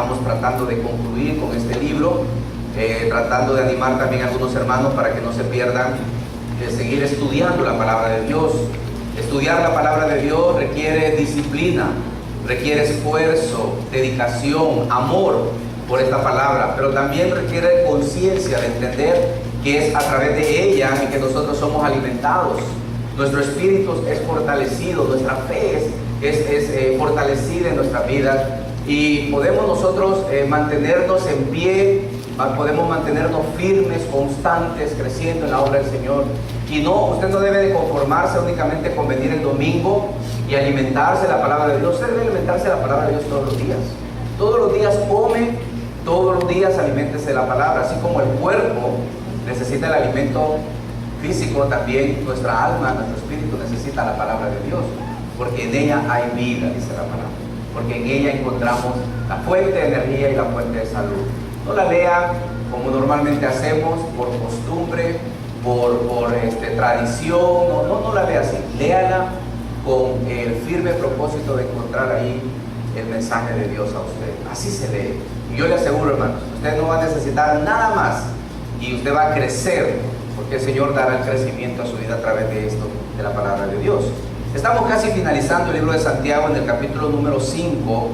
estamos tratando de concluir con este libro, tratando de animar también a algunos hermanos para que no se pierdan de seguir estudiando la palabra de Dios. Estudiar la palabra de Dios requiere disciplina, requiere esfuerzo, dedicación, amor por esta palabra, pero también requiere conciencia de entender que es a través de ella en que nosotros somos alimentados. Nuestro espíritu es fortalecido, nuestra fe es fortalecida en nuestra vida, y podemos nosotros mantenernos en pie, podemos mantenernos firmes, constantes, creciendo en la obra del Señor. Y no, usted no debe de conformarse únicamente con venir el domingo y alimentarse de la palabra de Dios. Usted debe alimentarse de la palabra de Dios todos los días. Todos los días come, todos los días aliméntese de la palabra. Así como el cuerpo necesita el alimento físico, también nuestra alma, nuestro espíritu necesita la palabra de Dios, porque en ella hay vida, dice la palabra, porque en ella encontramos la fuente de energía y la fuente de salud. No la lea como normalmente hacemos, por costumbre, por tradición, no la lea así. Léala con el firme propósito de encontrar ahí el mensaje de Dios a usted. Así se lee. Y yo le aseguro, hermanos, usted no va a necesitar nada más y usted va a crecer, porque el Señor dará el crecimiento a su vida a través de esto, de la palabra de Dios. Estamos casi finalizando el libro de Santiago en el capítulo número 5.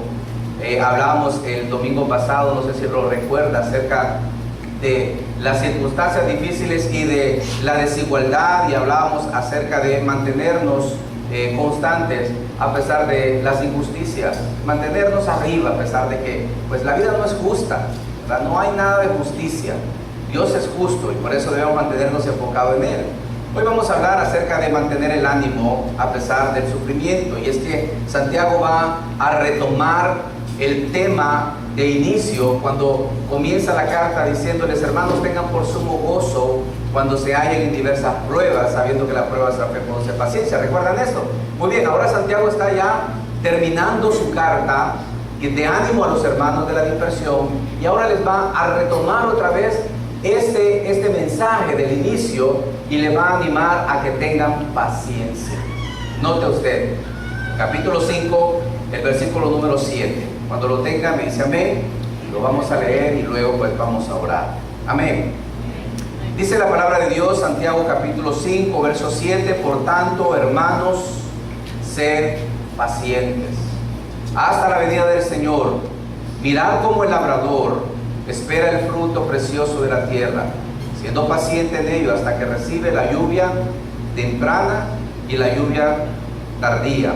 Hablábamos el domingo pasado, no sé si lo recuerda, acerca de las circunstancias difíciles y de la desigualdad, y hablábamos acerca de mantenernos constantes a pesar de las injusticias, mantenernos arriba a pesar de que pues la vida no es justa, ¿verdad? No hay nada de justicia. Dios es justo y por eso debemos mantenernos enfocados en Él. Hoy vamos a hablar acerca de mantener el ánimo a pesar del sufrimiento, y es que Santiago va a retomar el tema de inicio cuando comienza la carta diciéndoles: hermanos, tengan por sumo gozo cuando se hallen en diversas pruebas, sabiendo que la prueba es la fe, produce paciencia. ¿Recuerdan esto? Muy bien, ahora Santiago está ya terminando su carta de ánimo a los hermanos de la dispersión, y ahora les va a retomar otra vez este mensaje del inicio, y le va a animar a que tengan paciencia. Note usted, capítulo 5, el versículo número 7. Cuando lo tenga me dice amén, lo vamos a leer y luego pues vamos a orar. Amén. Dice la palabra de Dios, Santiago capítulo 5, verso 7: por tanto, hermanos, sed pacientes hasta la venida del Señor. Mirad cómo el labrador espera el fruto precioso de la tierra, siendo paciente en ello hasta que recibe la lluvia temprana y la lluvia tardía.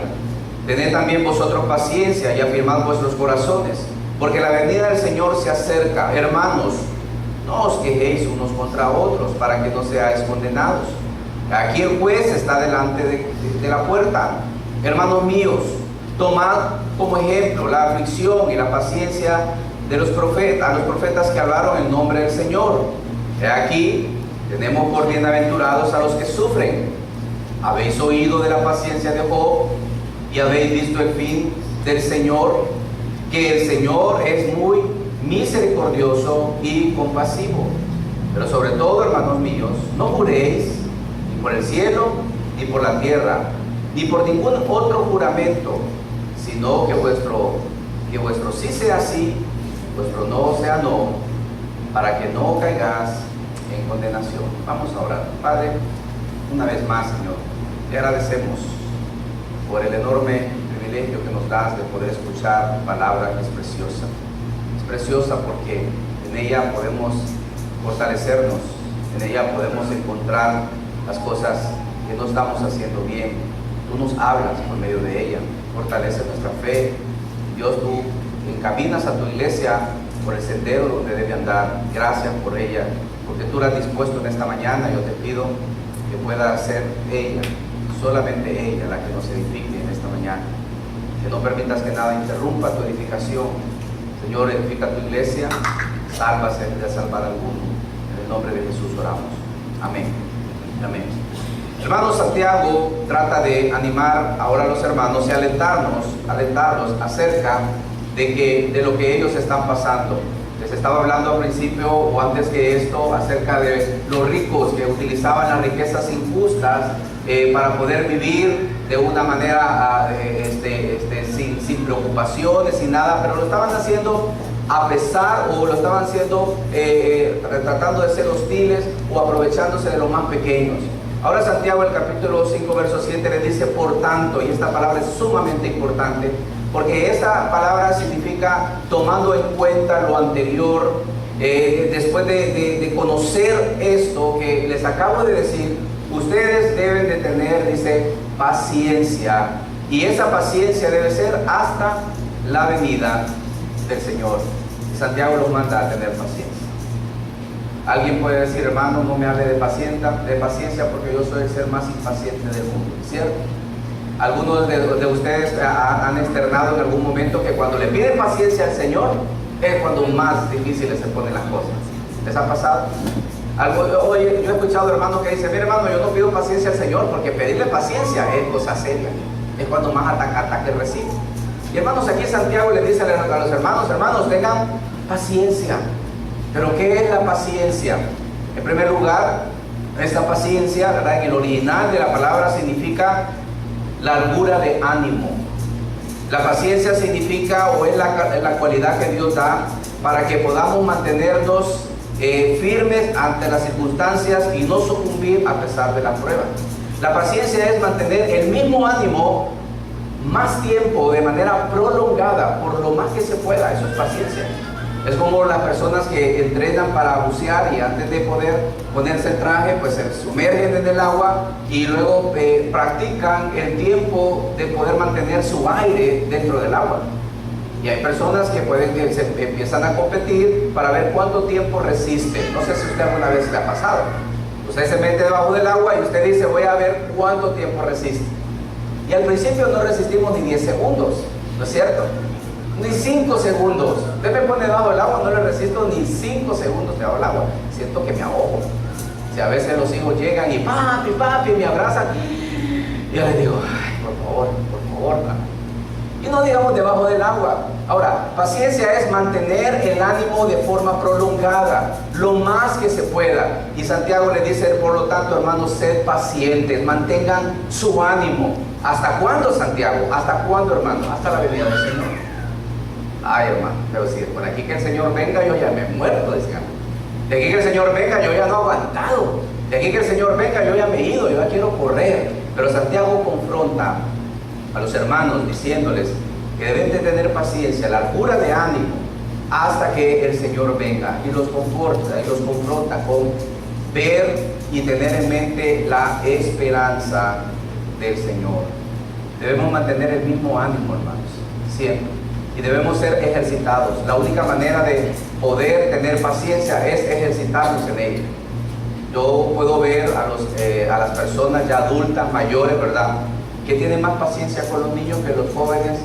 Tened también vosotros paciencia y afirmad vuestros corazones, porque la venida del Señor se acerca. Hermanos, no os quejéis unos contra otros, para que no seáis condenados. Aquí el juez está delante de la puerta. Hermanos míos, tomad como ejemplo la aflicción y la paciencia de los profetas que hablaron en nombre del Señor. He aquí, tenemos por bienaventurados a los que sufren. Habéis oído de la paciencia de Job, y habéis visto el fin del Señor, que el Señor es muy misericordioso y compasivo. Pero sobre todo, hermanos míos, no juréis ni por el cielo, ni por la tierra, ni por ningún otro juramento, sino que vuestro sí sea sí, vuestro no sea no, para que no caigas en condenación. Vamos a orar. Padre, una vez más, Señor, te agradecemos por el enorme privilegio que nos das de poder escuchar tu palabra, que es preciosa. Es preciosa porque en ella podemos fortalecernos, en ella podemos encontrar las cosas que no estamos haciendo bien. Tú nos hablas por medio de ella, fortalece nuestra fe. Dios, tú encaminas a tu iglesia por el sendero donde debe andar. Gracias por ella, porque tú la has dispuesto en esta mañana. Yo te pido que pueda ser ella, solamente ella, la que nos edifique en esta mañana. Que no permitas que nada interrumpa tu edificación. Señor, edifica tu iglesia, sálvase de salvar a alguno. En el nombre de Jesús oramos. Amén. Amén. Hermano, Santiago trata de animar ahora a los hermanos y alentarlos acerca de lo que ellos están pasando. Les estaba hablando al principio o antes que esto acerca de los ricos que utilizaban las riquezas injustas para poder vivir de una manera sin preocupaciones, sin nada, pero lo estaban haciendo a pesar, o lo estaban haciendo tratando de ser hostiles o aprovechándose de los más pequeños. Ahora Santiago, el capítulo 5, verso 7, le dice por tanto, y esta palabra es sumamente importante, porque esta palabra significa tomando en cuenta lo anterior, después de conocer esto que les acabo de decir, ustedes deben de tener, dice, paciencia, y esa paciencia debe ser hasta la venida del Señor. Santiago los manda a tener paciencia. Alguien puede decir, hermano, no me hable de paciencia porque yo soy el ser más impaciente del mundo, ¿cierto? Algunos de ustedes han externado en algún momento que cuando le piden paciencia al Señor es cuando más difíciles se ponen las cosas. ¿Les ha pasado? Oye, yo he escuchado hermanos que dicen, mira hermano, yo no pido paciencia al Señor porque pedirle paciencia es cosa seria, es cuando más ataque recibe. Y hermanos, aquí Santiago le dice a los hermanos, tengan paciencia. ¿Pero qué es la paciencia? En primer lugar, esta paciencia, ¿verdad?, en el original de la palabra significa largura de ánimo. La paciencia significa, o es la cualidad que Dios da para que podamos mantenernos firmes ante las circunstancias y no sucumbir a pesar de las pruebas. La paciencia es mantener el mismo ánimo más tiempo, de manera prolongada, por lo más que se pueda. Eso es paciencia. Es como las personas que entrenan para bucear y antes de poder ponerse el traje, pues se sumergen en el agua y luego practican el tiempo de poder mantener su aire dentro del agua. Y hay personas que empiezan a competir para ver cuánto tiempo resisten. No sé si usted alguna vez le ha pasado. Usted se mete debajo del agua y usted dice, voy a ver cuánto tiempo resiste. Y al principio no resistimos ni 10 segundos, ¿no es cierto? Ni 5 segundos. Usted me pone debajo del agua, no le resisto ni 5 segundos debajo del agua. Siento que me ahogo. Si a veces los hijos llegan y papi, me abrazan, y yo les digo, ay, por favor. Y no digamos debajo del agua. Ahora, paciencia es mantener el ánimo de forma prolongada, lo más que se pueda. Y Santiago le dice, por lo tanto, hermanos, sed pacientes, mantengan su ánimo. ¿Hasta cuándo, Santiago? ¿Hasta cuándo, hermano? Hasta la venida del Señor. Ay, hermano, pero si por aquí que el Señor venga, yo ya me he muerto, decían. De aquí que el Señor venga, yo ya no he aguantado. De aquí que el Señor venga, yo ya me he ido, yo ya quiero correr. Pero Santiago confronta a los hermanos diciéndoles que deben de tener paciencia, largura de ánimo, hasta que el Señor venga, y los conforta y los confronta con ver y tener en mente la esperanza del Señor. Debemos mantener el mismo ánimo, hermanos, siempre, y debemos ser ejercitados. La única manera de poder tener paciencia es ejercitarnos en ella. Yo puedo ver a las personas ya adultas, mayores, ¿verdad?, que tienen más paciencia con los niños que los jóvenes,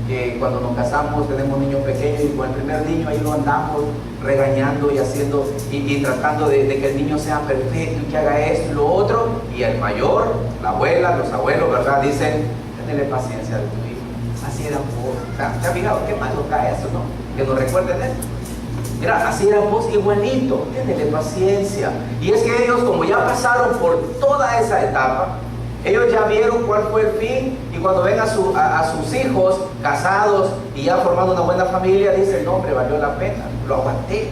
que cuando nos casamos tenemos niños pequeños y con el primer niño ahí lo andamos regañando y haciendo y tratando de que el niño sea perfecto y que haga esto y lo otro, y el mayor, la abuela, los abuelos, ¿verdad?, dicen, tenle paciencia de tu hijo, así era vos. O sea, ¿te has fijado qué malo cae eso, no? Que nos recuerden esto. Mira, así era vos igualito, tenle paciencia. Y es que ellos, como ya pasaron por toda esa etapa, ellos ya vieron cuál fue el fin, y cuando ven a sus hijos casados y ya formando una buena familia, dicen, no hombre, valió la pena, lo aguanté.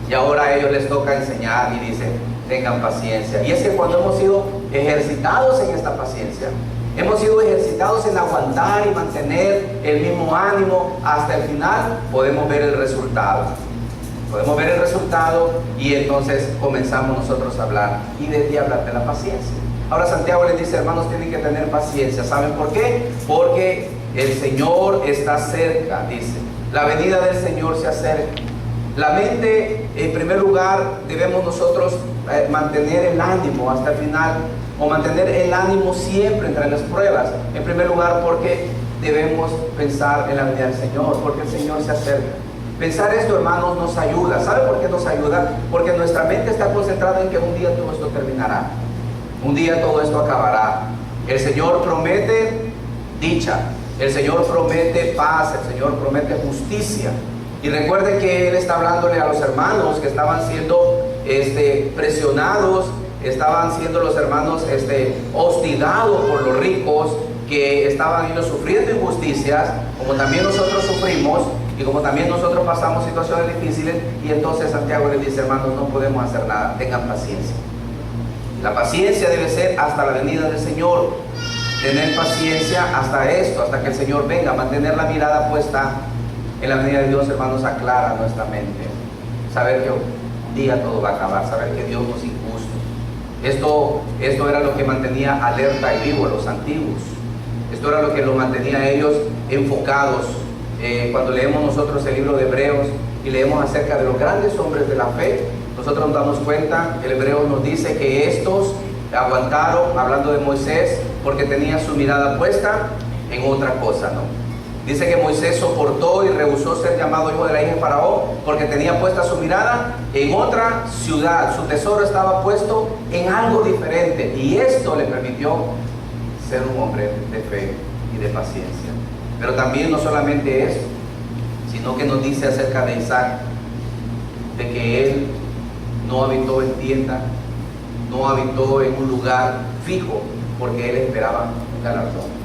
Y ahora a ellos les toca enseñar y dicen, tengan paciencia. Y es que cuando hemos sido ejercitados en esta paciencia, hemos sido ejercitados en aguantar y mantener el mismo ánimo hasta el final, podemos ver el resultado. Podemos ver el resultado y entonces comenzamos nosotros a hablar y desde hablar de la paciencia. Ahora Santiago les dice, hermanos, tienen que tener paciencia. ¿Saben por qué? Porque el Señor está cerca, dice. La venida del Señor se acerca. La mente, en primer lugar, debemos nosotros mantener el ánimo hasta el final, o mantener el ánimo siempre entre las pruebas. En primer lugar, porque debemos pensar en la venida del Señor, porque el Señor se acerca. Pensar esto, hermanos, nos ayuda. ¿Sabe por qué nos ayuda? Porque nuestra mente está concentrada en que un día todo esto terminará. Un día todo esto acabará. El Señor promete dicha, el Señor promete paz, el Señor promete justicia. Y recuerden que Él está hablándole a los hermanos que estaban siendo presionados, estaban siendo los hermanos hostigados por los ricos, que estaban ellos sufriendo injusticias, como también nosotros sufrimos. Y como también nosotros pasamos situaciones difíciles, y entonces Santiago les dice, hermanos, no podemos hacer nada, tengan paciencia. La paciencia debe ser hasta la venida del Señor. Tener paciencia hasta esto, hasta que el Señor venga. Mantener la mirada puesta en la venida de Dios, hermanos, aclara nuestra mente. Saber que un día todo va a acabar, saber que Dios no es injusto. Esto era lo que mantenía alerta y vivo a los antiguos. Esto era lo que los mantenía a ellos enfocados. Cuando leemos nosotros el libro de Hebreos y leemos acerca de los grandes hombres de la fe, nosotros nos damos cuenta, el Hebreo nos dice que estos aguantaron, hablando de Moisés, porque tenía su mirada puesta en otra cosa, ¿no? Dice que Moisés soportó y rehusó ser llamado hijo de la hija de Faraón porque tenía puesta su mirada en otra ciudad. Su tesoro estaba puesto en algo diferente, y esto le permitió ser un hombre de fe y de paciencia. Pero también no solamente eso, sino que nos dice acerca de Isaac, de que él no habitó en tienda, no habitó en un lugar fijo, porque él esperaba un galardón.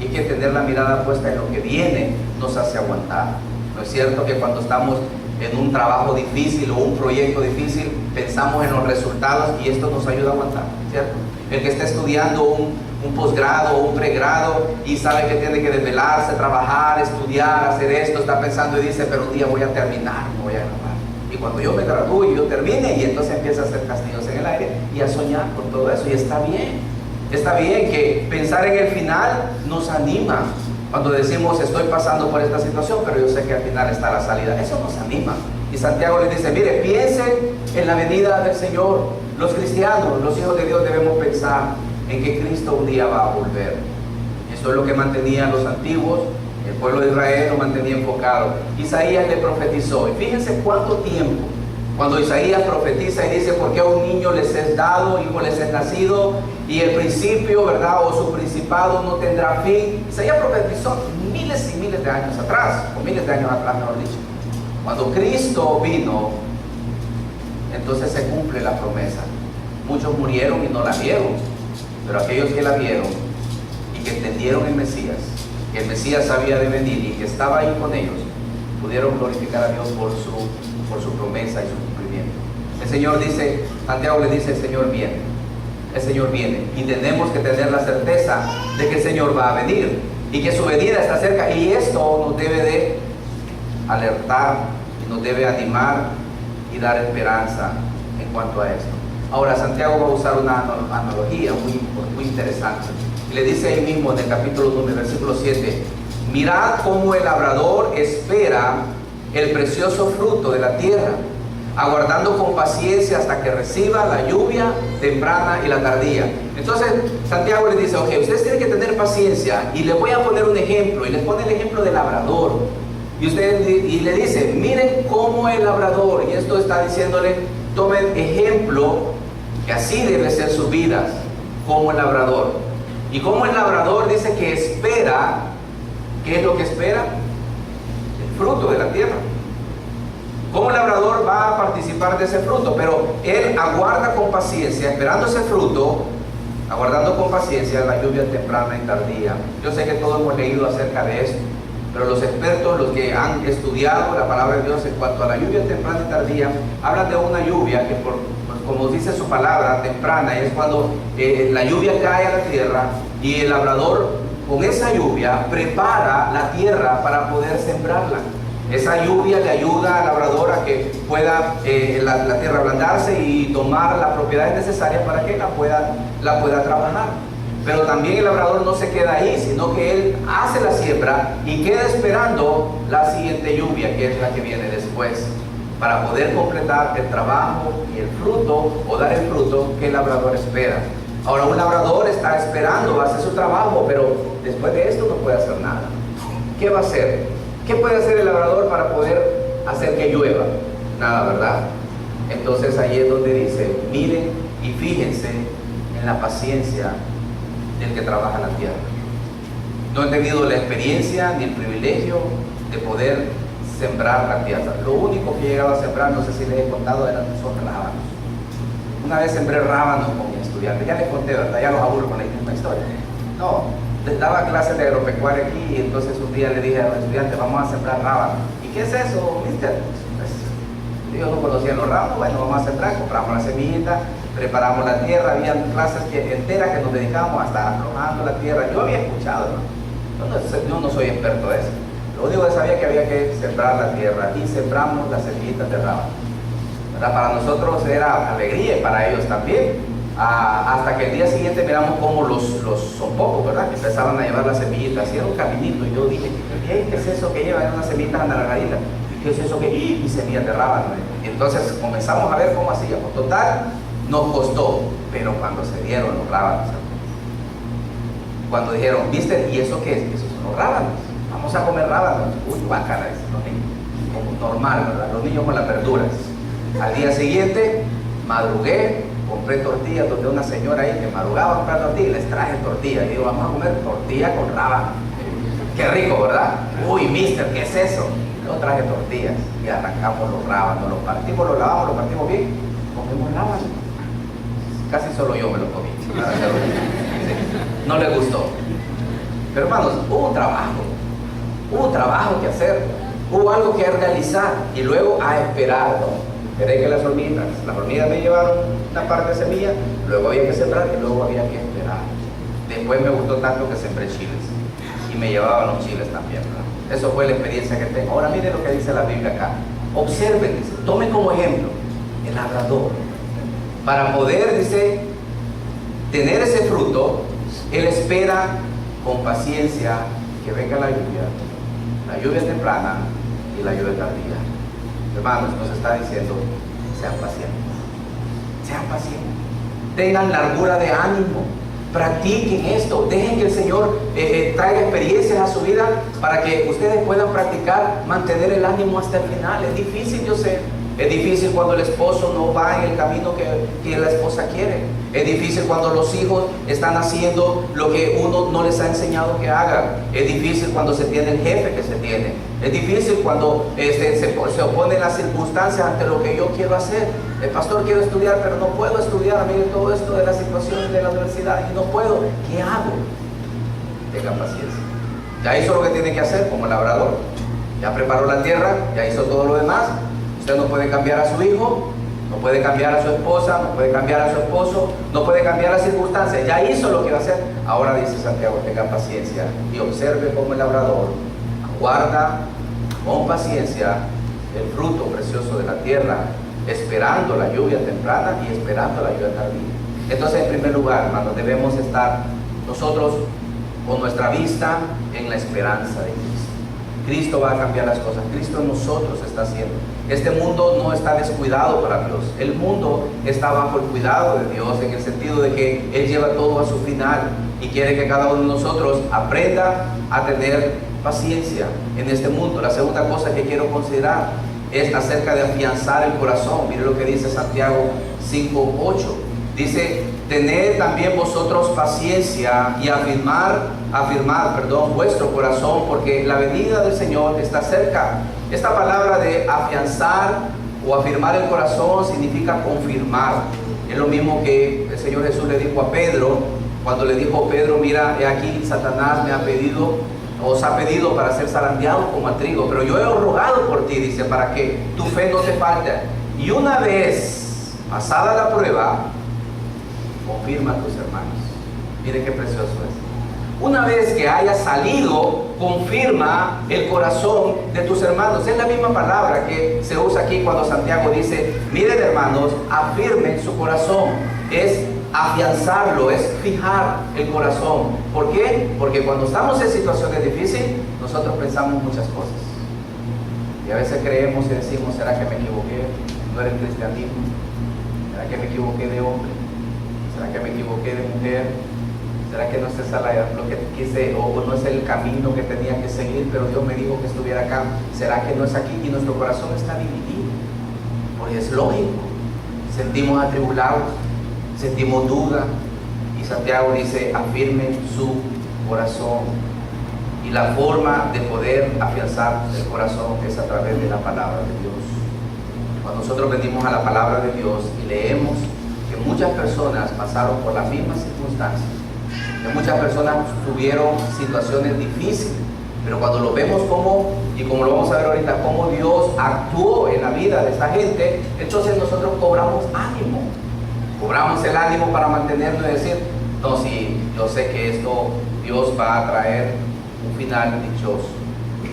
Y que tener la mirada puesta en lo que viene nos hace aguantar. ¿No es cierto que cuando estamos en un trabajo difícil o un proyecto difícil, pensamos en los resultados y esto nos ayuda a aguantar, ¿cierto? El que está estudiando un posgrado o un pregrado y sabe que tiene que desvelarse, trabajar, estudiar, hacer esto, está pensando y dice, pero un día voy a terminar, no voy a grabar. Y cuando yo me gradúe y yo termine, y entonces empieza a hacer castillos en el aire y a soñar con todo eso, y está bien. Está bien que pensar en el final nos anima. Cuando decimos, estoy pasando por esta situación, pero yo sé que al final está la salida, eso nos anima. Y Santiago les dice, mire, piensen en la venida del Señor. Los cristianos, los hijos de Dios, debemos pensar en que Cristo un día va a volver. Esto es lo que mantenían los antiguos, el pueblo de Israel lo mantenía enfocado. Isaías le profetizó, y fíjense cuánto tiempo. Cuando Isaías profetiza y dice, porque a un niño les es dado, hijo les es nacido, y el principio, ¿verdad?, o su principado no tendrá fin. Isaías profetizó miles y miles de años atrás, o miles de años atrás, mejor dicho. Cuando Cristo vino, entonces se cumple la promesa. Muchos murieron y no la vieron, pero aquellos que la vieron y que entendieron el Mesías, que el Mesías había de venir y que estaba ahí con ellos, pudieron glorificar a Dios por su promesa y su cumplimiento. El Señor dice, Santiago le dice, el Señor viene. El Señor viene, y tenemos que tener la certeza de que el Señor va a venir y que su venida está cerca, y esto nos debe de alertar y nos debe animar y dar esperanza en cuanto a esto. Ahora Santiago va a usar una analogía muy interesante, y le dice ahí mismo en el capítulo 1, versículo 7, mirad cómo el labrador espera el precioso fruto de la tierra, aguardando con paciencia hasta que reciba la lluvia temprana y la tardía. Entonces Santiago les dice, ok, ustedes tienen que tener paciencia, y les voy a poner un ejemplo, y les pone el ejemplo del labrador, y le dice, miren cómo el labrador, y esto está diciéndole, tomen ejemplo, que así debe ser sus vidas, como el labrador. Y como el labrador dice que espera, ¿qué es lo que espera? El fruto de la tierra. Como el labrador va a participar de ese fruto, pero él aguarda con paciencia, esperando ese fruto, aguardando con paciencia la lluvia temprana y tardía. Yo sé que todos hemos leído acerca de esto, pero los expertos, los que han estudiado la palabra de Dios en cuanto a la lluvia temprana y tardía, hablan de una lluvia que, como dice su palabra, temprana, es cuando la lluvia cae a la tierra, y el labrador con esa lluvia prepara la tierra para poder sembrarla. Esa lluvia le ayuda al labrador a que pueda la tierra ablandarse y tomar las propiedades necesarias para que la pueda trabajar. Pero también el labrador no se queda ahí, sino que él hace la siembra y queda esperando la siguiente lluvia, que es la que viene después, para poder completar el trabajo y el fruto, o dar el fruto que el labrador espera. Ahora, un labrador está esperando, hace su trabajo, pero después de esto no puede hacer nada. ¿Qué va a hacer? ¿Qué puede hacer el labrador para poder hacer que llueva? Nada, ¿verdad? Entonces ahí es donde dice, miren y fíjense en la paciencia del que trabaja la tierra. No he tenido la experiencia ni el privilegio de poder sembrar la tierra. Lo único que he llegado a sembrar, no sé si les he contado, son rábanos. Una vez sembré rábanos con mis estudiantes, ya les conté, ¿verdad? Ya los aburro con la misma historia. No, les daba clases de agropecuaria aquí, y entonces un día le dije a los estudiantes, vamos a sembrar rábanos. ¿Y ¿qué es eso, mister? Pues, ellos no conocían los ramos. Bueno, vamos a sembrar, compramos la semillita, preparamos la tierra. Había clases enteras que nos dedicamos a estar arrojando la tierra. Yo había escuchado, ¿no? Yo no soy experto de eso. Lo único que sabía que había que sembrar la tierra, y sembramos las semillitas de rábano. Para nosotros era alegría y para ellos también. Hasta que el día siguiente miramos cómo los son pocos, ¿verdad? Que empezaban a llevar las semillitas, hacían un caminito, y yo dije, ¿qué es eso que llevan? Unas semillitas anaranjaditas. ¿Qué es eso que? Y semillas de rábano. Y entonces comenzamos a ver cómo hacíamos. Total, nos costó, pero cuando se dieron los rábanos, cuando dijeron, mister, ¿y eso qué es? Esos son los rábanos. Vamos a comer rábanos. Uy, bacana, dicen los niños. Como normal, ¿verdad? Los niños con las verduras. Al día siguiente, madrugué, compré tortillas donde una señora ahí que madrugaba a comprar tortillas, y les traje tortillas. Y digo, vamos a comer tortilla con rábano. Qué rico, ¿verdad? Uy, mister, ¿qué es eso? Yo traje tortillas y arrancamos los rábanos, los partimos, los lavamos, los partimos bien, comimos rábanos. Casi solo yo me lo comí. No le gustó. Pero hermanos, hubo un trabajo que hacer, hubo algo que realizar y luego a esperar, ¿no? Esperé que las hormigas me llevaron una parte de semilla, luego había que sembrar y luego había que esperar. Después me gustó tanto que sembré chiles y me llevaban los chiles también, ¿verdad? Eso fue la experiencia que tengo. Ahora miren lo que dice la Biblia acá. Observen, dice, tomen como ejemplo el labrador. Para poder, dice, tener ese fruto, él espera con paciencia que venga la lluvia temprana y la lluvia tardía. Hermanos, nos está diciendo, sean pacientes, tengan largura de ánimo, practiquen esto, dejen que el Señor traiga experiencias a su vida para que ustedes puedan practicar, mantener el ánimo hasta el final. Es difícil, yo sé. Es difícil cuando el esposo no va en el camino que la esposa quiere. Es difícil cuando los hijos están haciendo lo que uno no les ha enseñado que hagan. Es difícil cuando se tiene el jefe que se tiene. Es difícil cuando se oponen las circunstancias ante lo que yo quiero hacer. El pastor, quiero estudiar, pero no puedo estudiar. Miren todo esto de las situaciones de la universidad y no puedo. ¿Qué hago? Tengan paciencia. Ya hizo lo que tiene que hacer como labrador. Ya preparó la tierra, ya hizo todo lo demás. Usted no puede cambiar a su hijo, no puede cambiar a su esposa, no puede cambiar a su esposo, no puede cambiar las circunstancias. Ya hizo lo que iba a hacer. Ahora dice Santiago, tenga paciencia y observe como el labrador aguarda con paciencia el fruto precioso de la tierra, esperando la lluvia temprana y esperando la lluvia tardía. Entonces, en primer lugar, hermanos, debemos estar nosotros con nuestra vista en la esperanza de Cristo. Cristo va a cambiar las cosas. Cristo en nosotros está haciendo. Este mundo no está descuidado para Dios. El mundo está bajo el cuidado de Dios, en el sentido de que Él lleva todo a su final y quiere que cada uno de nosotros aprenda a tener paciencia en este mundo. La segunda cosa que quiero considerar es acerca de afianzar el corazón. Mire lo que dice Santiago 5:8. Dice, tened también vosotros paciencia y afirmar vuestro corazón, porque la venida del Señor está cerca. Esta palabra de afianzar o afirmar el corazón significa confirmar. Es lo mismo que el Señor Jesús le dijo a Pedro, cuando le dijo, Pedro, mira, he aquí Satanás os ha pedido para ser zarandeados como a trigo, pero yo he rogado por ti, dice, para que tu fe no te falte. Y una vez pasada la prueba, confirma a tus hermanos. Mire qué precioso es. Una vez que haya salido, confirma el corazón de tus hermanos. Es la misma palabra que se usa aquí cuando Santiago dice, miren hermanos, afirmen su corazón. Es afianzarlo, es fijar el corazón. ¿Por qué? Porque cuando estamos en situaciones difíciles, nosotros pensamos muchas cosas. Y a veces creemos y decimos, ¿será que me equivoqué? No era el cristianismo. ¿Será que me equivoqué de hombre? ¿Será que me equivoqué de mujer? ¿Será que no es esa lo que quise, o no es el camino que tenía que seguir, pero Dios me dijo que estuviera acá? ¿Será que no es aquí? Y nuestro corazón está dividido. Porque es lógico. Sentimos atribulados, sentimos duda. Y Santiago dice, afirmen su corazón. Y la forma de poder afianzar el corazón es a través de la palabra de Dios. Cuando nosotros venimos a la palabra de Dios y leemos que muchas personas pasaron por las mismas circunstancias, que muchas personas tuvieron situaciones difíciles, Pero cuando lo vemos como lo vamos a ver ahorita, cómo Dios actuó en la vida de esta gente, entonces nosotros cobramos ánimo. Cobramos el ánimo para mantenernos y decir, no, sí, yo sé que esto Dios va a traer un final dichoso.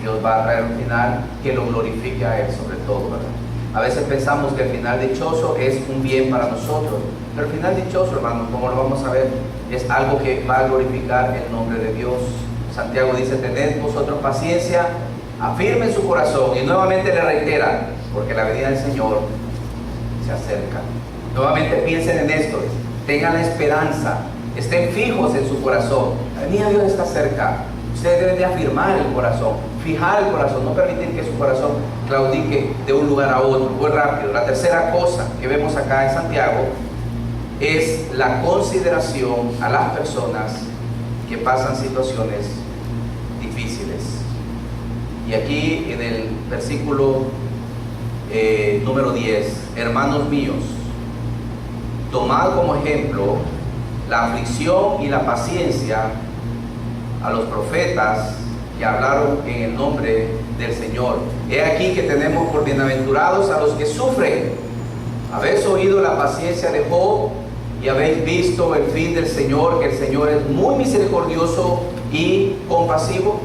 Dios va a traer un final que lo glorifique a Él sobre todo, ¿verdad? A veces pensamos que el final dichoso es un bien para nosotros, pero el final dichoso, hermanos, como lo vamos a ver, es algo que va a glorificar el nombre de Dios. Santiago dice, tened vosotros paciencia, afirmen su corazón, y nuevamente le reitera, porque la venida del Señor se acerca. Nuevamente piensen en esto, tengan la esperanza, estén fijos en su corazón. La venida de Dios está cerca. Ustedes deben de afirmar el corazón, fijar el corazón, no permitir que su corazón claudique de un lugar a otro. Muy rápido. La tercera cosa que vemos acá en Santiago es la consideración a las personas que pasan situaciones difíciles. Y aquí en el versículo número 10, hermanos míos, tomad como ejemplo la aflicción y la paciencia a los profetas que hablaron en el nombre del Señor. He aquí que tenemos por bienaventurados a los que sufren. Habéis oído la paciencia de Job y habéis visto el fin del Señor, que el Señor es muy misericordioso y compasivo.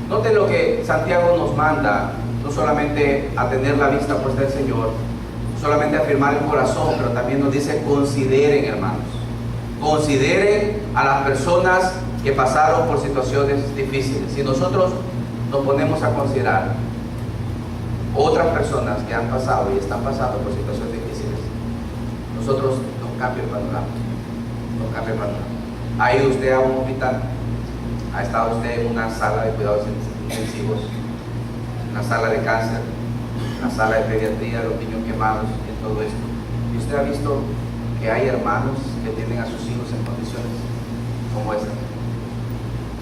Noten lo que Santiago nos manda, no solamente a tener la vista puesta del Señor, no solamente a afirmar el corazón, pero también nos dice consideren, hermanos. Consideren a las personas que pasaron por situaciones difíciles. Si nosotros nos ponemos a considerar otras personas que han pasado y están pasando por situaciones difíciles, nosotros nos cambia el panorama. Nos cambia el panorama. ¿Ha ido usted a un hospital? ¿Ha estado usted en una sala de cuidados intensivos? ¿Una sala de cáncer? ¿Una sala de pediatría, los niños quemados y todo esto? ¿Y usted ha visto que hay hermanos que tienen a sus hijos en condiciones como esa?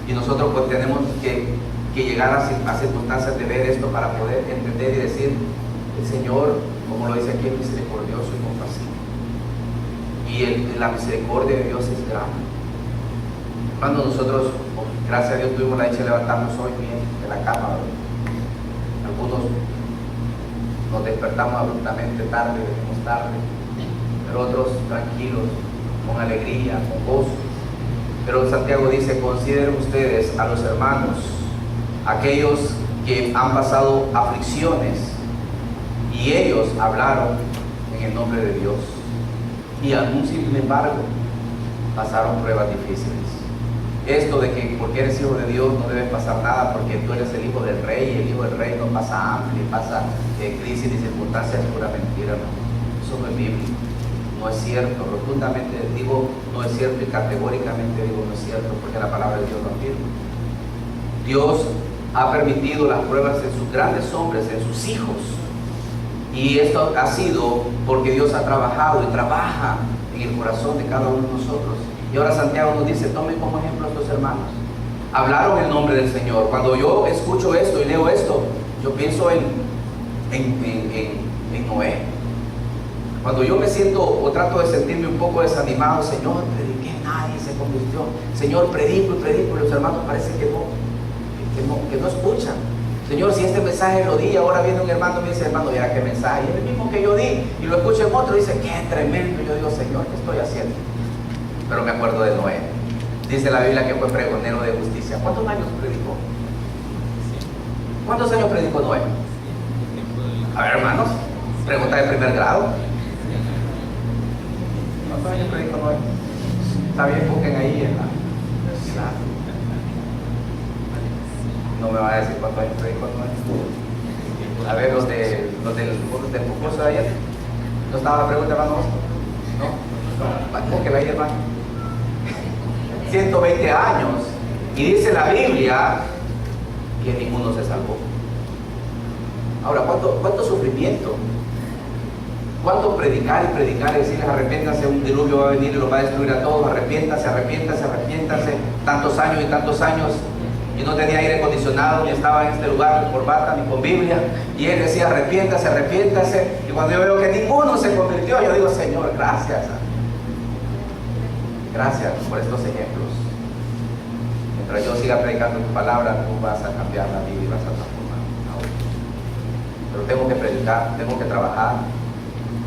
Y nosotros pues tenemos que llegar a circunstancias de ver esto para poder entender y decir, el Señor, como lo dice aquí, es misericordioso y compasivo. Y la misericordia de Dios es grande. Cuando nosotros, gracias a Dios, tuvimos la dicha de levantarnos hoy bien de la cama, ¿verdad? Algunos nos despertamos abruptamente tarde, venimos tarde, pero otros tranquilos, con alegría, con gozo. Pero Santiago dice, consideren ustedes a los hermanos, aquellos que han pasado aflicciones, y ellos hablaron en el nombre de Dios, y aún sin embargo pasaron pruebas difíciles. Esto de que porque eres hijo de Dios no debes pasar nada porque tú eres el hijo del rey, y el hijo del rey no pasa hambre, pasa crisis y circunstancias, es pura mentira, ¿no? Eso no es bíblico. No es cierto, rotundamente digo no es cierto, y categóricamente digo no es cierto, porque la palabra de Dios lo afirma. Dios ha permitido las pruebas en sus grandes hombres, en sus hijos, y esto ha sido porque Dios ha trabajado y trabaja en el corazón de cada uno de nosotros. Y ahora Santiago nos dice, tomen como ejemplo a estos hermanos. Hablaron el nombre del Señor. Cuando yo escucho esto y leo esto, yo pienso en Noé. Cuando yo me siento o trato de sentirme un poco desanimado, Señor, prediqué, nadie se convirtió. Señor, predico y los hermanos parece que no escuchan. Señor, si este mensaje lo di, ahora viene un hermano y me dice, hermano, mira qué mensaje. Y es el mismo que yo di, y lo escucha en otro y dice, qué tremendo. Y yo digo, Señor, ¿qué estoy haciendo? Pero me acuerdo de Noé. Dice la Biblia que fue pregonero de justicia. ¿Cuántos años predicó? ¿Cuántos años predicó Noé? A ver, hermanos, pregunta de primer grado. ¿Cuántos años predicó Noé? Está bien, busquen ahí en la... No me va a decir cuántos años predicó Noé. A ver, los del concurso de ayer. ¿No estaba la pregunta, hermano? ¿No? Búsquenla ahí, hermano. 120 años. Y dice la Biblia que ninguno se salvó. Ahora, ¿cuánto sufrimiento? ¿Cuánto predicar y predicar y decirles arrepiéntanse, un diluvio va a venir y los va a destruir a todos? Arrepiéntanse, tantos años, y no tenía aire acondicionado, ni estaba en este lugar con corbata, ni con Biblia, y él decía arrepiéntase, y cuando yo veo que ninguno se convirtió, yo digo, Señor, gracias por estos ejemplos. mientras yo siga predicando tu palabra, tú vas a cambiar la vida y vas a transformar a otros. Pero tengo que predicar, tengo que trabajar,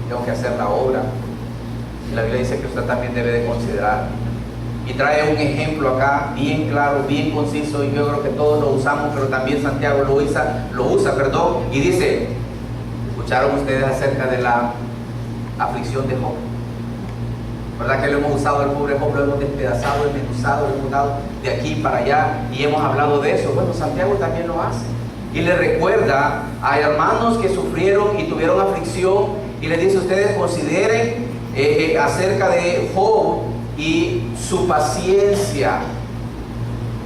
tengo que hacer la obra. Y la Biblia dice que usted también debe de considerar. Y trae un ejemplo acá, bien claro, bien conciso, y yo creo que todos lo usamos, pero también Santiago lo usa, y dice, ¿escucharon ustedes acerca de la aflicción de Job? ¿Verdad que lo hemos usado, el pobre Job, lo hemos despedazado, desmenuzado, lo hemos dado de aquí para allá, y hemos hablado de eso? Bueno, Santiago también lo hace. Y le recuerda a hermanos que sufrieron y tuvieron aflicción, y les dice, ustedes consideren acerca de Job y su paciencia.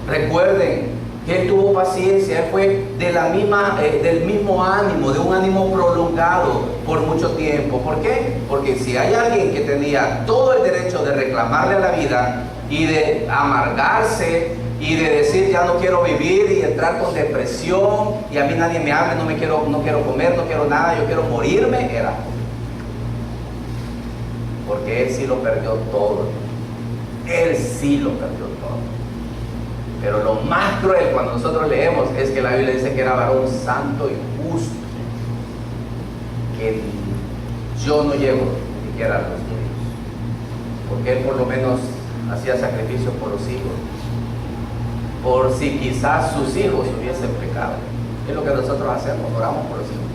Recuerden que él tuvo paciencia, él fue de la misma, del mismo ánimo, de un ánimo prolongado por mucho tiempo. ¿Por qué? Porque si hay alguien que tenía todo el derecho de reclamarle a la vida y de amargarse y de decir ya no quiero vivir y entrar con depresión y a mí nadie me hable, no quiero comer, no quiero nada, yo quiero morirme, era Job. Porque él sí lo perdió todo. Él sí lo perdió todo. Pero lo más cruel cuando nosotros leemos es que la Biblia dice que era varón santo y justo, que yo no llego ni siquiera a los míos, porque él por lo menos hacía sacrificios por los hijos, por si quizás sus hijos hubiesen pecado. Es lo que nosotros hacemos, oramos por los hijos.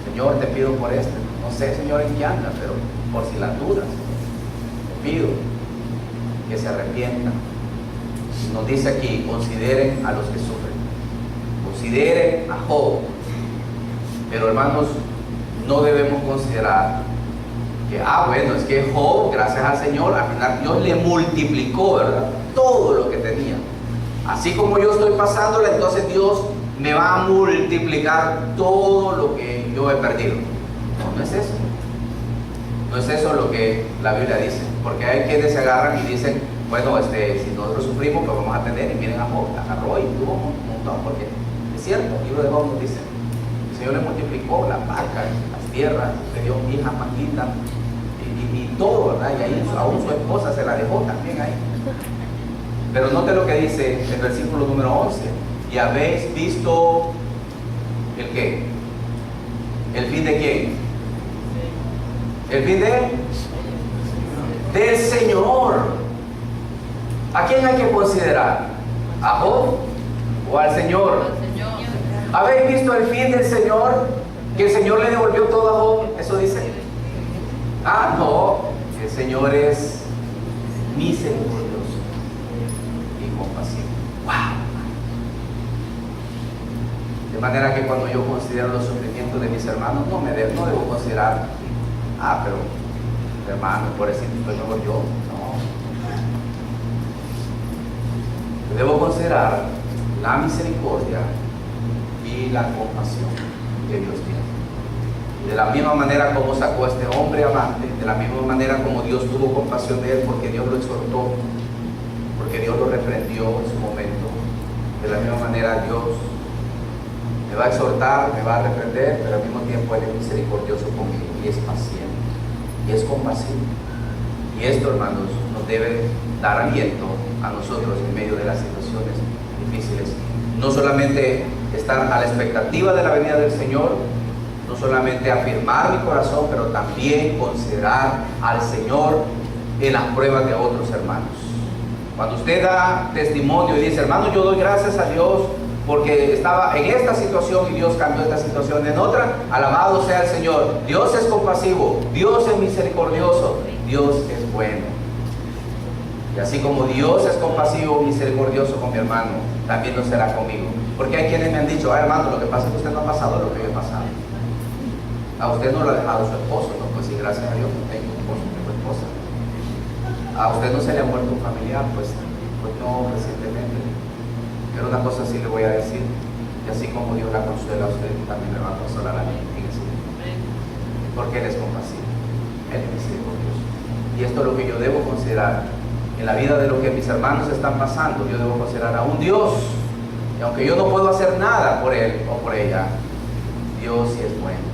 Señor, te pido por este, no sé, Señor, en qué anda, pero por si las dudas, te pido que se arrepientan. Nos dice aquí, consideren a los que sufren, consideren a Job. Pero hermanos, no debemos considerar que, bueno, es que Job, gracias al Señor, al final Dios le multiplicó, ¿verdad?, todo lo que tenía. Así como yo estoy pasándola, entonces Dios me va a multiplicar todo lo que yo he perdido. No, no es eso. No es eso lo que la Biblia dice, porque hay quienes se agarran y dicen, bueno, si nosotros sufrimos, pues vamos a tener, y miren a Job, agarró y tuvo un montón, porque es cierto, el libro de Job nos dice, el Señor le multiplicó las vacas, las tierras, le dio hijas, manguitas, y todo, ¿verdad? Y ahí aún su esposa se la dejó también ahí. Pero note lo que dice el versículo número 11, y habéis visto, ¿el qué? ¿El fin de quién? ¿El fin del Señor? ¿A quién hay que considerar? ¿A Job o al Señor? ¿Habéis visto el fin del Señor? Que el Señor le devolvió todo a Job. ¿Eso dice? No. El Señor es misericordioso y compasivo. ¡Wow! De manera que cuando yo considero los sufrimientos de mis hermanos, no debo considerar, pero hermano, por eso estoy mejor yo. Debo considerar la misericordia y la compasión que Dios tiene. De la misma manera como sacó a este hombre amante, de la misma manera como Dios tuvo compasión de él porque Dios lo exhortó, porque Dios lo reprendió en su momento, de la misma manera Dios me va a exhortar, me va a reprender, pero al mismo tiempo Él es misericordioso conmigo y es paciente y es compasivo. Y esto, hermanos, nos debe dar aliento a nosotros en medio de las situaciones difíciles. No solamente estar a la expectativa de la venida del Señor, no solamente afirmar mi corazón, pero también considerar al Señor en las pruebas de otros hermanos. Cuando usted da testimonio y dice, hermano, yo doy gracias a Dios porque estaba en esta situación y Dios cambió esta situación en otra, alabado sea el Señor. Dios es compasivo, Dios es misericordioso, Dios es bueno. Y así como Dios es compasivo y misericordioso con mi hermano, también lo será conmigo. Porque hay quienes me han dicho, hermano, lo que pasa es que usted no ha pasado lo que yo he pasado. A usted no lo ha dejado su esposo, no, pues sí, gracias a Dios no tengo esposo, tengo esposa. A usted no se le ha muerto un familiar, pues no recientemente. Pero una cosa sí le voy a decir, y así como Dios la consuela a usted, también me va a consolar a mí en ese momento. Porque Él es compasivo, Él es misericordioso. Y esto es lo que yo debo considerar en la vida de lo que mis hermanos están pasando. Yo debo considerar a un Dios, y aunque yo no puedo hacer nada por él o por ella, Dios sí es bueno,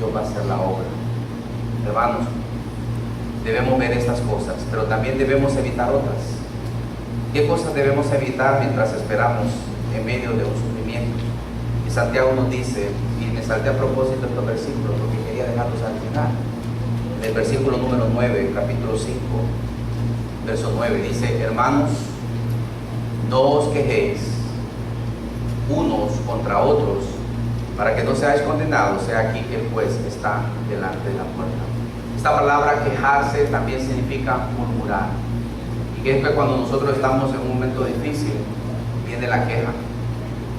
Dios va a hacer la obra. Hermanos, debemos ver estas cosas, pero también debemos evitar otras. ¿Qué cosas debemos evitar mientras esperamos en medio de un sufrimiento? Y Santiago nos dice, y me salté a propósito estos versículos porque quería dejarlos al final. En el versículo número 9, capítulo 5, verso 9, dice: hermanos, no os quejéis unos contra otros, para que no seáis condenados. Sea aquí que el juez está delante de la puerta. Esta palabra quejarse también significa murmurar. Y que es que cuando nosotros estamos en un momento difícil, viene la queja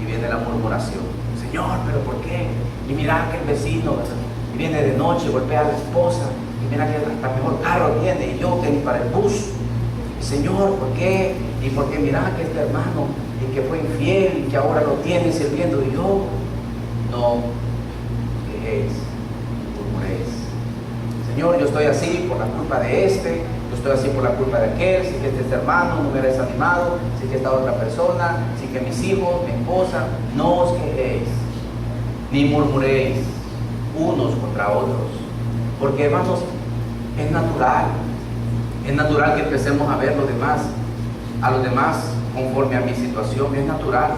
y viene la murmuración. Señor, ¿pero por qué? Y mira que el vecino y viene de noche, golpea a la esposa, y mira que hasta mejor carro tiene, y yo que ni para el bus. Y Señor, ¿por qué? Y porque mira que este hermano, y que fue infiel, y que ahora lo tiene sirviendo, y yo. No quejéis, murmuréis. Señor, yo estoy así por la culpa de este, yo estoy así por la culpa de aquel, si que este hermano no me hubiera desanimado, si que esta otra persona, si que mis hijos, mi esposa. No os quejéis, ni murmuréis unos contra otros, porque hermanos, es natural que empecemos a ver a los demás conforme a mi situación. Es natural.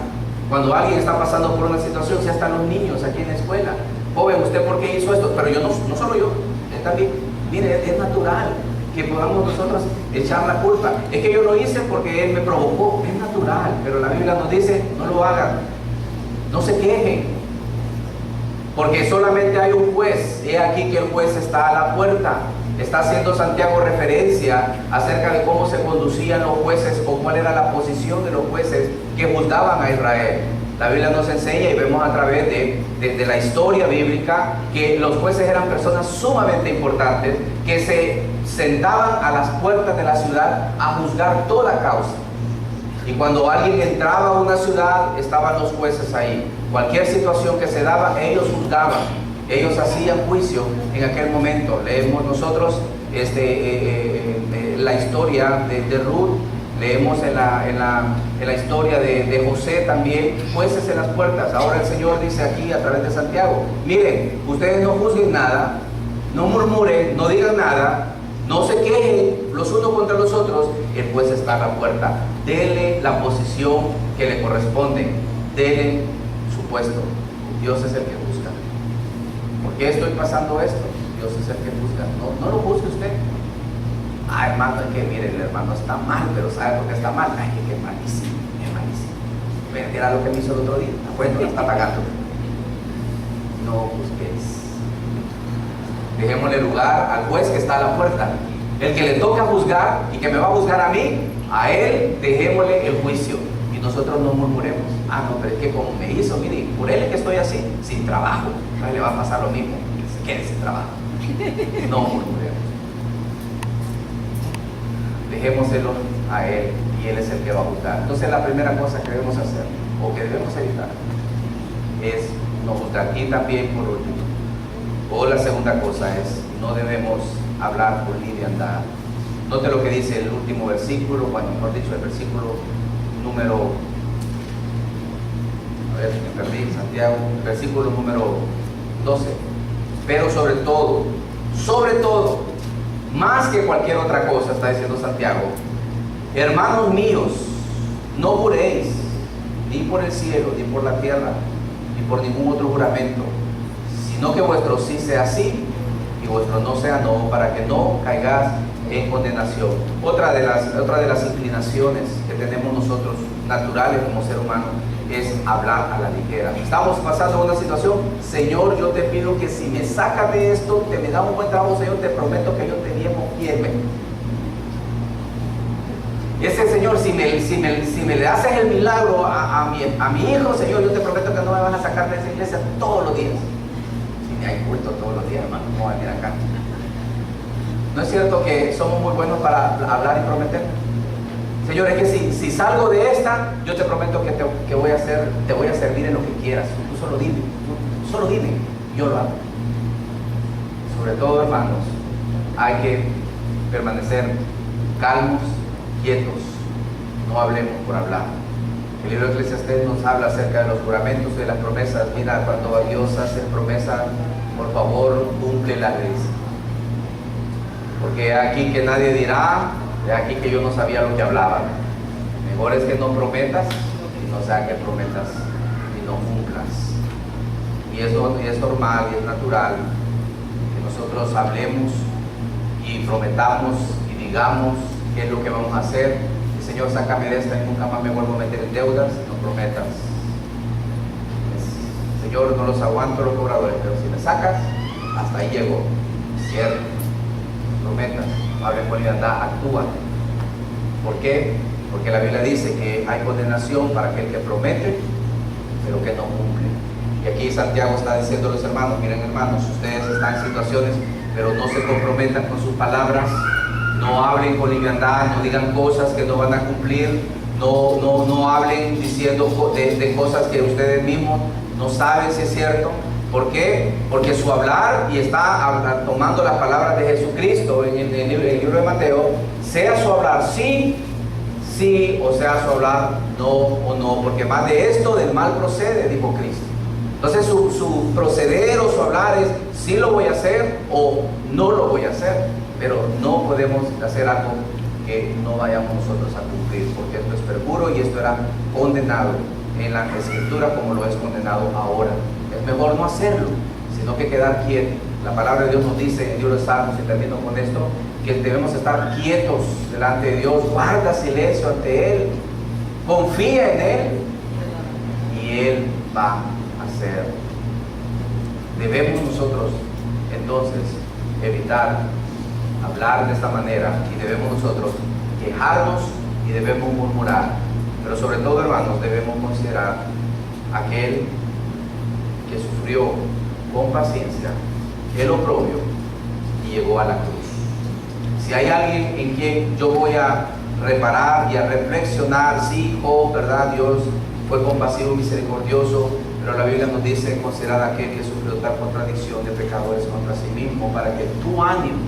Cuando alguien está pasando por una situación, ya están los niños aquí en la escuela: joven, ¿usted por qué hizo esto? Pero yo no solo yo, él también. Mire, es natural que podamos nosotros echar la culpa. Es que yo lo hice porque él me provocó. Es natural, pero la Biblia nos dice: no lo hagan, no se quejen, porque solamente hay un juez. He aquí que el juez está a la puerta. Está haciendo Santiago referencia acerca de cómo se conducían los jueces o cuál era la posición de los jueces que juzgaban a Israel. La Biblia nos enseña y vemos a través de la historia bíblica que los jueces eran personas sumamente importantes que se sentaban a las puertas de la ciudad a juzgar toda causa. Y cuando alguien entraba a una ciudad, estaban los jueces ahí. Cualquier situación que se daba, ellos juzgaban. Ellos hacían juicio en aquel momento. Leemos nosotros la historia de Ruth, leemos en la historia de José también, jueces en las puertas. Ahora el Señor dice aquí a través de Santiago: miren, ustedes no juzguen nada, no murmuren, no digan nada, no se quejen los unos contra los otros. El juez está a la puerta. Dele la posición que le corresponde, dele su puesto. Dios es el que juzga. ¿Por qué estoy pasando esto? Dios es el que juzga. No lo juzgue usted. Hermano, es que mire, el hermano está mal, pero ¿sabe por qué está mal? Ay, que es malísimo, es malísimo. Era lo que me hizo el otro día. Bueno, lo está pagando. No juzguéis. Dejémosle lugar al juez que está a la puerta. El que le toca juzgar y que me va a juzgar a mí, a él dejémosle el juicio. Y nosotros no murmuremos: no, pero es que como me hizo, mire, por él es que estoy así, sin trabajo. A él le va a pasar lo mismo, se quede sin trabajo. No murmuremos. Dejémoselo a él y él es el que va a juzgar. Entonces la primera cosa que debemos hacer, o que debemos evitar, es no juzgar. Y también, por último, o la segunda cosa es: no debemos hablar por liviandad. Note lo que dice el último versículo, bueno, mejor dicho, el versículo número, me perdí, Santiago, el versículo número 12. Pero sobre todo, más que cualquier otra cosa, está diciendo Santiago: hermanos míos, no juréis ni por el cielo, ni por la tierra, ni por ningún otro juramento, sino que vuestro sí sea sí y vuestro no sea no, para que no caigáis en condenación. Otra de las inclinaciones que tenemos nosotros naturales como ser humano es hablar a la ligera. Estamos pasando una situación: Señor, yo te pido que si me sacas de esto, te me da un buen trabajo, Señor, te prometo que yo te llevo firme. Ese Señor, si me le haces el milagro a mi hijo, Señor, yo te prometo que no me van a sacar de esa iglesia todos los días. Si me hay culto todos los días, hermano, no voy a venir acá. ¿No es cierto que somos muy buenos para hablar y prometer? Señor, es que si salgo de esta, yo te prometo que te voy a servir en lo que quieras. Tú solo dime, yo lo hago. Sobre todo, hermanos, hay que permanecer calmos, quietos, no hablemos por hablar. El libro de Eclesiastés nos habla acerca de los juramentos y de las promesas. Mira, cuando Dios hace promesa, por favor, cúmplelas. Porque aquí que nadie dirá, de aquí que yo no sabía lo que hablaba. Mejor es que no prometas y no sea que prometas y no cumplas. Y es normal y es natural que nosotros hablemos y prometamos y digamos qué es lo que vamos a hacer. Y Señor, sácame de esta y nunca más me vuelvo a meter en deudas. No prometas. Señor, no los aguanto los cobradores, pero si me sacas, hasta ahí llego. Cierto. Prometas. No hables con libertad, actúa. ¿Por qué? Porque la Biblia dice que hay condenación para aquel que promete, pero que no cumple. Y aquí Santiago está diciendo a los hermanos, miren hermanos, ustedes están en situaciones, pero no se comprometan con sus palabras, no hablen con liviandad, no digan cosas que no van a cumplir, no hablen diciendo de cosas que ustedes mismos no saben si es cierto. ¿Por qué? Porque su hablar, y está tomando las palabras de Jesucristo en el libro de Mateo, sea su hablar sí, o sea su hablar no o no, porque más de esto del mal procede, dijo Cristo. Entonces su proceder o su hablar es sí lo voy a hacer o no lo voy a hacer, pero no podemos hacer algo que no vayamos nosotros a cumplir, porque esto es perjuro y esto era condenado en la Escritura como lo es condenado ahora. Es mejor no hacerlo, sino que quedar quieto. La palabra de Dios nos dice en el libro de Salmos, y termino con esto, que debemos estar quietos delante de Dios, guarda silencio ante Él, confía en Él y Él va a hacer. Debemos nosotros entonces evitar hablar de esta manera y debemos nosotros quejarnos y debemos murmurar, pero sobre todo, hermanos, debemos considerar aquel que sufrió con paciencia el oprobio y llegó a la cruz. Si hay alguien en quien yo voy a reparar y a reflexionar, sí, Job, ¿verdad? Dios fue compasivo y misericordioso, pero la Biblia nos dice considerar aquel que sufrió tal contradicción de pecadores contra sí mismo, para que tu ánimo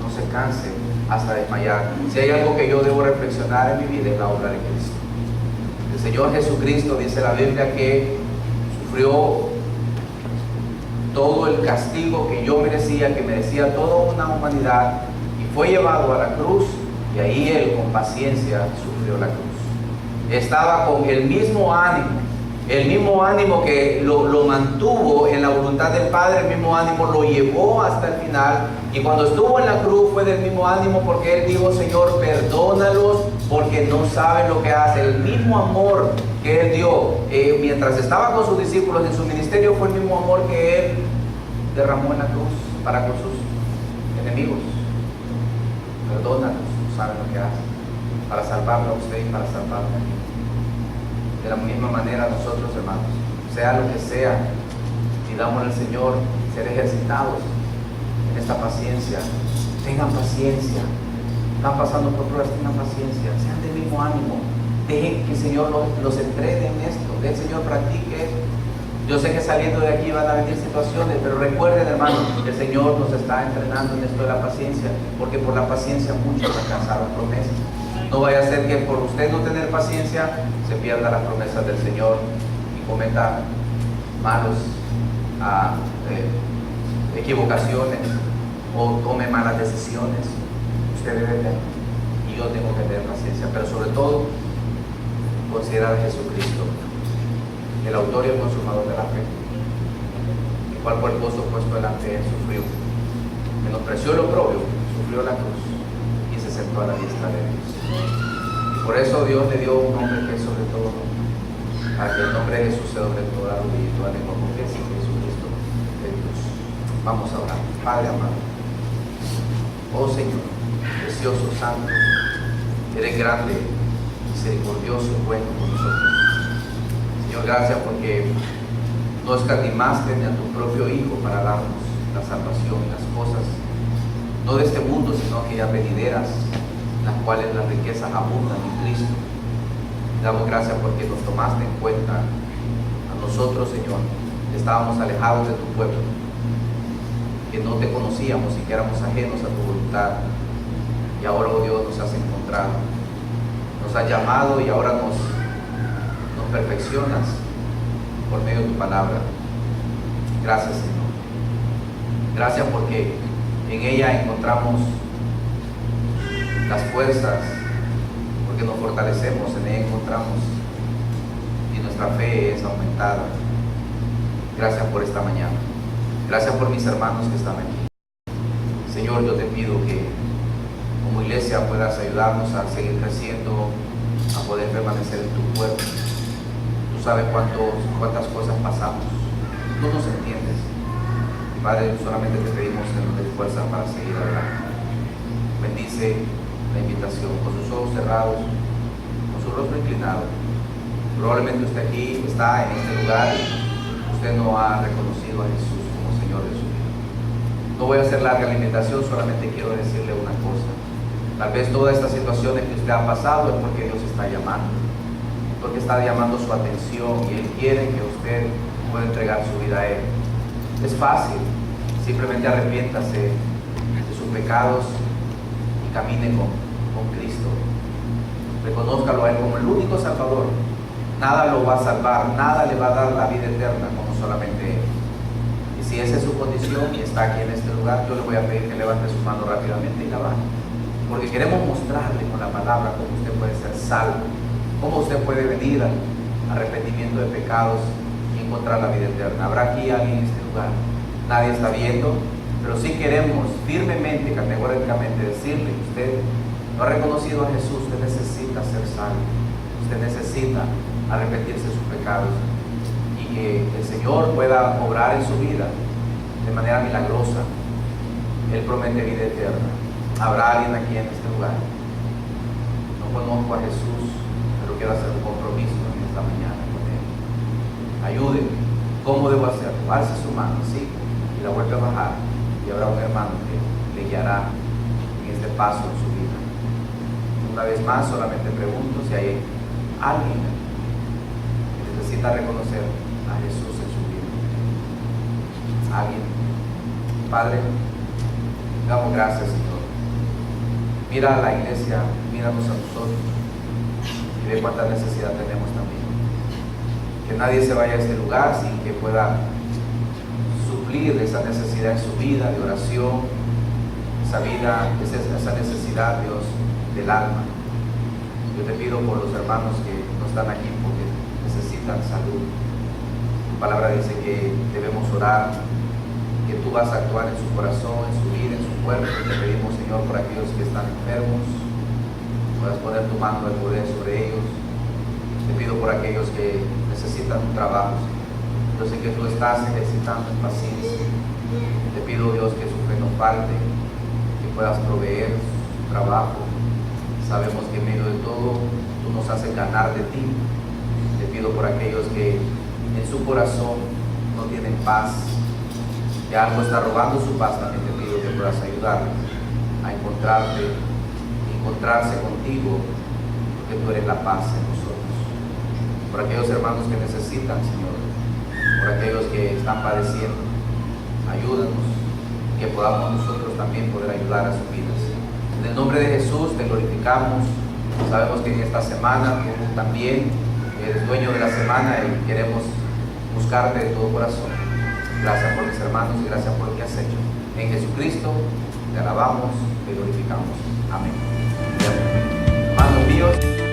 no se canse hasta desmayar. Si hay algo que yo debo reflexionar en mi vida, es la obra de Cristo. El Señor Jesucristo, dice la Biblia, que sufrió todo el castigo que yo merecía, que merecía toda una humanidad, y fue llevado a la cruz, y ahí Él con paciencia sufrió la cruz. Estaba con el mismo ánimo que lo mantuvo en la voluntad del Padre, el mismo ánimo lo llevó hasta el final, y cuando estuvo en la cruz fue del mismo ánimo, porque Él dijo: Señor, perdónalos porque no saben lo que hacen. El mismo amor que Él dio mientras estaba con sus discípulos en su ministerio fue el mismo amor que Él derramó en la cruz para con sus enemigos. Perdónalos, no saben lo que hacen, para salvarlo a usted y para salvarme a mí. De la misma manera nosotros, hermanos, sea lo que sea, pidamos al Señor ser ejercitados en esta paciencia. Tengan paciencia. Están pasando por pruebas, tengan paciencia, sean del mismo ánimo, dejen que el Señor los entrene en esto, que el Señor practique esto. Yo sé que saliendo de aquí van a venir situaciones, pero recuerden, hermanos, que el Señor nos está entrenando en esto de la paciencia, porque por la paciencia muchos alcanzaron promesas. No vaya a ser que por usted no tener paciencia se pierdan las promesas del Señor y cometa malos equivocaciones o tome malas decisiones. Usted debe tener, y yo tengo que tener paciencia, pero sobre todo considerar a Jesucristo, el autor y el consumador de la fe, el cual por el gozo puesto delante de Él sufrió, menospreció el oprobio, sufrió la cruz y se sentó a la diestra de Dios. Y por eso Dios le dio un nombre que es sobre todo nombre, para que el nombre de Jesús se doble toda rodilla y toda lengua confiese en Jesucristo de Dios. Vamos a orar. Padre amado, oh Señor, precioso, santo, eres grande, misericordioso y bueno con nosotros. Señor, gracias porque no escatimaste ni a tu propio Hijo para darnos la salvación y las cosas, no de este mundo, sino aquellas venideras, las cuales las riquezas abundan en Cristo. Te damos gracias porque nos tomaste en cuenta a nosotros, Señor, que estábamos alejados de tu pueblo, que no te conocíamos y que éramos ajenos a tu voluntad, y ahora, oh Dios, nos has encontrado, nos has llamado y ahora nos perfeccionas por medio de tu palabra. Gracias, Señor. Gracias porque en ella encontramos las fuerzas, porque nos fortalecemos, en ella encontramos y nuestra fe es aumentada. Gracias por esta mañana. Gracias por mis hermanos que están aquí. Señor, yo te pido que como iglesia puedas ayudarnos a seguir creciendo, a poder permanecer en tu cuerpo. Tú sabes cuántas cosas pasamos. Tú nos entiendes. Padre, solamente te pedimos que nos des fuerza para seguir adelante. Bendice la invitación con sus ojos cerrados, con su rostro inclinado. Probablemente usted aquí está en este lugar y usted no ha reconocido a Jesús como Señor de su vida. No voy a hacer larga la invitación, solamente quiero decirle una cosa. Tal vez todas estas situaciones que usted ha pasado es porque Dios está llamando, porque está llamando su atención y Él quiere que usted pueda entregar su vida a Él. Es fácil, simplemente arrepiéntase de sus pecados y camine con Cristo. Reconózcalo a Él como el único Salvador. Nada lo va a salvar, nada le va a dar la vida eterna como solamente Él. Y si esa es su condición y está aquí en este lugar, yo le voy a pedir que levante su mano rápidamente y la baje. Porque queremos mostrarle con la palabra cómo usted puede ser salvo, cómo usted puede venir al arrepentimiento de pecados y encontrar la vida eterna. Habrá aquí alguien en este lugar, nadie está viendo, pero sí queremos firmemente, categóricamente decirle que usted no ha reconocido a Jesús, usted necesita ser salvo, usted necesita arrepentirse de sus pecados y que el Señor pueda obrar en su vida de manera milagrosa. Él promete vida eterna. ¿Habrá alguien aquí en este lugar? No conozco a Jesús, pero quiero hacer un compromiso en esta mañana con Él. Ayúdenme. ¿Cómo debo hacerlo? Alce su mano, sí, y la vuelve a bajar. Y habrá un hermano que le guiará en este paso en su vida. Una vez más, solamente pregunto si hay alguien que necesita reconocer a Jesús en su vida. ¿Alguien? Padre, damos gracias, Señor. Mira a la iglesia, míranos a nosotros y ve cuánta necesidad tenemos también. Que nadie se vaya a este lugar sin que pueda suplir esa necesidad en su vida de oración, esa necesidad, Dios, del alma. Yo te pido por los hermanos que no están aquí porque necesitan salud. Tu palabra dice que debemos orar, que tú vas a actuar en su corazón, en su vida, en su cuerpo. Te pedimos, Señor, por aquellos que están enfermos, puedas poner tu mano de poder sobre ellos. Te pido por aquellos que necesitan un trabajo. Yo sé que tú estás ejercitando en paciencia. Te pido, Dios, que su fe no falte, que puedas proveer su trabajo. Sabemos que en medio de todo tú nos haces ganar de ti. Te pido por aquellos que en su corazón no tienen paz, que algo está robando su paz, también te pido que puedas ayudarles a encontrarse contigo, porque tú eres la paz en nosotros. Por aquellos hermanos que necesitan, Señor, por aquellos que están padeciendo, ayúdanos, que podamos nosotros también poder ayudar a sus vidas. En el nombre de Jesús te glorificamos. Sabemos que en esta semana tú también eres dueño de la semana y queremos buscarte de todo corazón. Gracias por mis hermanos y gracias por lo que has hecho. En Jesucristo te alabamos, te glorificamos. Amén. Hermanos míos.